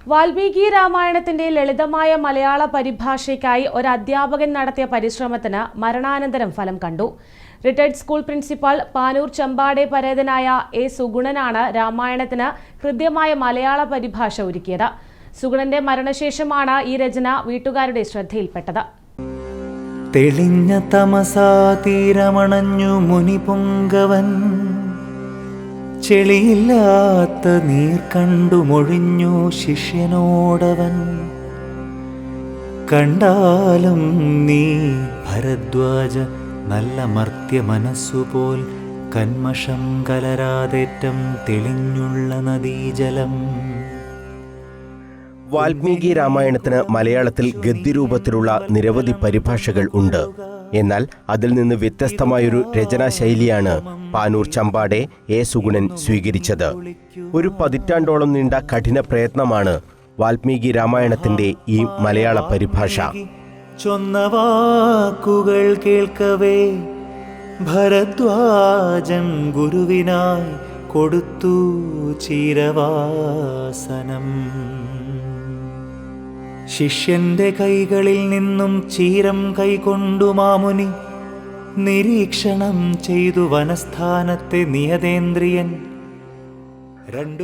വാൽമീകി രാമായണത്തിന്റെ ലളിതമായ മലയാള പരിഭാഷയ്ക്കായി ഒരു അധ്യാപകൻ നടത്തിയ പരിശ്രമത്തിന് മരണാനന്തരം ഫലം കണ്ടു. റിട്ടയർഡ് സ്കൂൾ പ്രിൻസിപ്പൽ പാനൂർ ചമ്പാടെ പരേതനായ എ സുഗുണനാണ് രാമായണത്തിന് കൃത്യമായ മലയാള പരിഭാഷ ഒരുക്കിയത്. സുഗുണന്റെ മരണശേഷമാണ് ഈ രചന വീട്ടുകാരുടെ ശ്രദ്ധയിൽപ്പെട്ടത്. തെളിഞ്ഞ തമസാ തീരമണഞ്ഞു മുനിപുങ്കവൻ, ചെളിയില്ലാത്ത നീർ കണ്ടു മൊഴിഞ്ഞു ശിഷ്യനോടവൻ. കണ്ടാലും നീ ഭരദ്വാജ നല്ല മർത്യ മനസ്സുപോൽ, കന്മഷം കലരാതേറ്റം തെളിഞ്ഞുള്ള നദീജലം. വാൽമീകി രാമായണത്തിന് മലയാളത്തിൽ ഗദ്യരൂപത്തിലുള്ള നിരവധി പരിഭാഷകൾ ഉണ്ട്. എന്നാൽ അതിൽ നിന്ന് വ്യത്യസ്തമായൊരു രചനാശൈലിയാണ് പാനൂർ ചമ്പാടെ എ സുഗുണൻ സ്വീകരിച്ചത്. ഒരു പതിറ്റാണ്ടോളം നീണ്ട കഠിന പ്രയത്നമാണ് വാൽമീകി രാമായണത്തിന്റെ ഈ മലയാള പരിഭാഷ. ചൊന്ന വാക്കുകൾ കേൾക്കവേ ഭരദ്വാജൻ ഗുരുവിനായി കൊടുത്തു ചിരവാസനം. ശിഷ്യന്റെ കൈകളിൽ നിന്നും ചീരം കൈകൊണ്ടു മാമുനി നിരീക്ഷണം ചെയ്തു വനസ്ഥാനത്തെ നിയതേന്ദ്രിയൻ.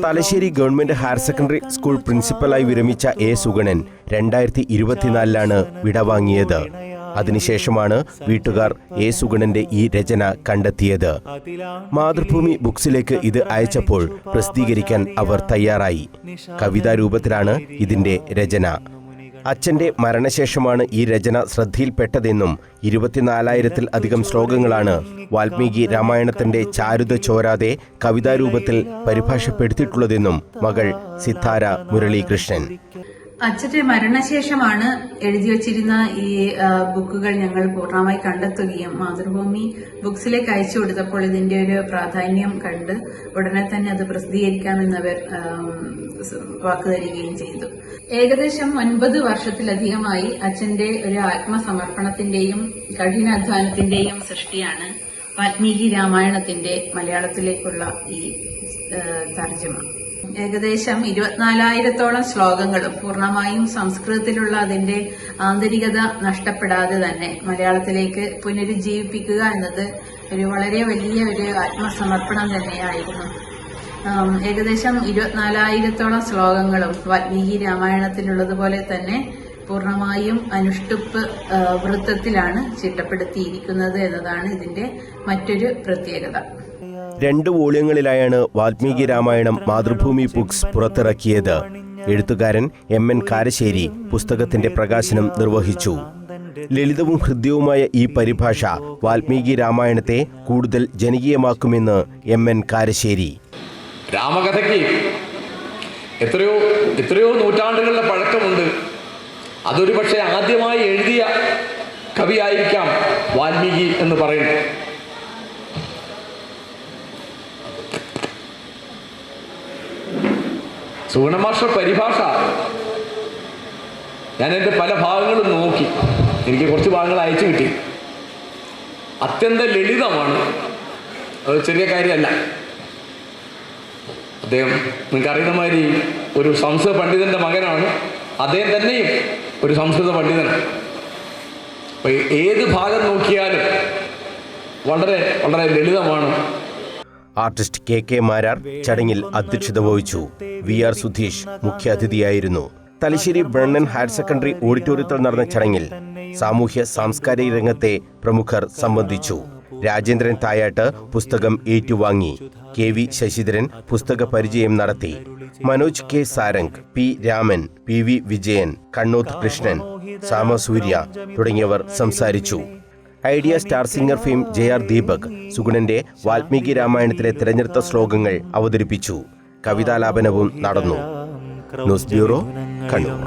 Thalassery government higher secondary school പ്രിൻസിപ്പലായി വിരമിച്ച എ സുഗുണൻ 2024 വിടവാങ്ങിയത്. അതിനുശേഷമാണ് വീട്ടുകാർ എ സുഗുണന്റെ ഈ രചന കണ്ടെത്തിയത്. മാതൃഭൂമി ബുക്സിലേക്ക് ഇത് അയച്ചപ്പോൾ പ്രസിദ്ധീകരിക്കാൻ അവർ തയ്യാറായി. കവിതാരൂപത്തിലാണ് ഇതിന്റെ രചന. അച്ഛന്റെ മരണശേഷമാണ് ഈ രചന ശ്രദ്ധയിൽപ്പെട്ടതെന്നും 24,000-ൽ അധികം ശ്ലോകങ്ങളാണ് വാൽമീകി രാമായണത്തിന്റെ ചാരുത ചോരാതെ കവിതാരൂപത്തിൽ പരിഭാഷപ്പെടുത്തിയിട്ടുള്ളതെന്നും മകൾ സിത്താര മുരളീകൃഷ്ണൻ. അച്ഛന്റെ മരണശേഷമാണ് എഴുതി വച്ചിരുന്ന ഈ ബുക്കുകൾ ഞങ്ങൾ പൂർണ്ണമായി കണ്ടെത്തുകയും മാതൃഭൂമി ബുക്സിലേക്ക് അയച്ചു കൊടുത്തപ്പോൾ ഇതിന്റെ ഒരു പ്രാധാന്യം കണ്ട് ഉടനെ തന്നെ അത് പ്രസിദ്ധീകരിക്കാമെന്നവർ വാക്ക് തരികയും ചെയ്തു. ഏകദേശം 9 വർഷത്തിലധികമായി അച്ഛന്റെ ഒരു ആത്മസമർപ്പണത്തിന്റെയും കഠിനാധ്വാനത്തിന്റെയും സൃഷ്ടിയാണ് വാൽമീകി രാമായണത്തിന്റെ മലയാളത്തിലേക്കുള്ള ഈ തർജ്ജമ. ഏകദേശം 24,000-ഓളം ശ്ലോകങ്ങളും പൂർണ്ണമായും സംസ്കൃതത്തിലുള്ള അതിന്റെ ആന്തരികത നഷ്ടപ്പെടാതെ തന്നെ മലയാളത്തിലേക്ക് പുനരുജ്ജീവിപ്പിക്കുക എന്നത് വളരെ വലിയ ഒരു ആത്മസമർപ്പണം തന്നെയായിരുന്നു. ഏകദേശം 24,000-ഓളം ശ്ലോകങ്ങളും വാൽമീകി രാമായണത്തിലുള്ളതുപോലെ തന്നെ പൂർണ്ണമായും അനുഷ്ടുപ്പ് വൃത്തത്തിലാണ് ചിട്ടപ്പെടുത്തിയിരിക്കുന്നത് എന്നതാണ് ഇതിന്റെ മറ്റൊരു പ്രത്യേകത. 2 വോള്യങ്ങളിലായാണ് വാൽമീകി രാമായണം മാതൃഭൂമി ബുക്സ് പുറത്തിറക്കിയത്. എഴുത്തുകാരൻ MN കാരശ്ശേരി പുസ്തകത്തിന്റെ പ്രകാശനം നിർവഹിച്ചു. ലളിതവും ഹൃദ്യവുമായ ഈ പരിഭാഷ വാൽമീകി രാമായണത്തെ കൂടുതൽ ജനകീയമാക്കുമെന്ന് MN കാരശ്ശേരി. രാമകഥയ്ക്ക് എത്രയോ നൂറ്റാണ്ടുകളുടെ പഴക്കമുണ്ട്. അതൊരു പക്ഷേ ആദ്യമായി എഴുതിയ കവിയായിരിക്കാം വാൽമീകി എന്ന് പറയുന്നു. സുഗുണമാഷ്ടർ പരിഭാഷ ഞാൻ എൻ്റെ പല ഭാഗങ്ങളും നോക്കി. എനിക്ക് കുറച്ച് ഭാഗങ്ങൾ അയച്ചു കിട്ടി. അത്യന്തം ലളിതമാണ്, അത് ചെറിയ കാര്യമല്ല. അദ്ദേഹം നിങ്ങൾക്കറിയുന്ന മാതിരി ഒരു സംസ്കൃത പണ്ഡിതന്റെ മകനാണ്. അദ്ദേഹം തന്നെയും ഒരു സംസ്കൃത പണ്ഡിതനാണ്. അപ്പൊ ഏത് ഭാഗം നോക്കിയാലും വളരെ വളരെ ലളിതമാണ്. ആർട്ടിസ്റ്റ് KK മാരാർ ചടങ്ങിൽ അധ്യക്ഷത വഹിച്ചു. VR സുധീഷ് മുഖ്യാതിഥിയായിരുന്നു. തലശ്ശേരി ബ്രണ്ണൻ ഹയർ സെക്കൻഡറി ഓഡിറ്റോറിയത്തിൽ നടന്ന ചടങ്ങിൽ സാമൂഹ്യ സാംസ്കാരിക രംഗത്തെ പ്രമുഖർ സംബന്ധിച്ചു. രാജേന്ദ്രൻ തായാട്ട് പുസ്തകം ഏറ്റുവാങ്ങി. KV ശശിധരൻ പുസ്തക പരിചയം നടത്തി. Manoj K Sarang, P Raman, PV Vijayan, Kannoth Krishnan, Samasurya തുടങ്ങിയവർ സംസാരിച്ചു. Idea star singer fame JR Deepak സുഗുണന്റെ വാൽമീകി രാമായണത്തിലെ തിരഞ്ഞെടുത്ത ശ്ലോകങ്ങൾ അവതരിപ്പിച്ചു. കവിതാലാപനവും നടന്നു. News bureau, Kannur.